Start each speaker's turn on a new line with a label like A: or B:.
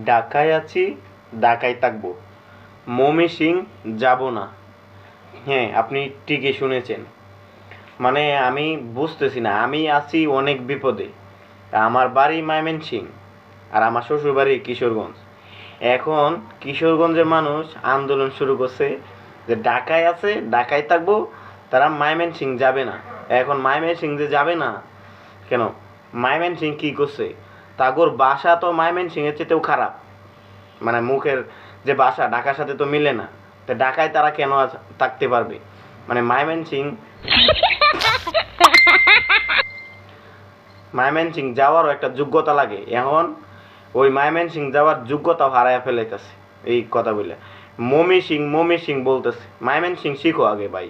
A: ঢাকায় আছি, ঢাকায় থাকবো, ময়মনসিং যাব না। হ্যাঁ, আপনি ঠিকই শুনেছেন। মানে আমি বুঝতেছি না, আমি আছি অনেক বিপদে। আমার বাড়ি ময়মনসিং আর আমার শ্বশুর বাড়ি কিশোরগঞ্জ। এখন কিশোরগঞ্জের মানুষ আন্দোলন শুরু করছে যে ঢাকায় আছে, ঢাকায় থাকবো, তারা ময়মনসিং যাবে না। এখন ময়মনসিং যে যাবে না কেন, ময়মনসিং কি করছে? তাগোর বাসা তো ময়মনসিংয়ের চেয়েও খারাপ। মানে মুখের যে বাসা ঢাকার সাথে তো মিলে না। তো ঢাকায় তারা কেন থাকতে পারবে? মানে ময়মনসিং যাওয়ারও একটা যোগ্যতা লাগে। এখন ওই ময়মনসিং যাওয়ার যোগ্যতাও হারায় ফেলাইতেছে এই কথা বলে। ময়মনসিং বলতেছে। ময়মনসিং শিখো আগে ভাই।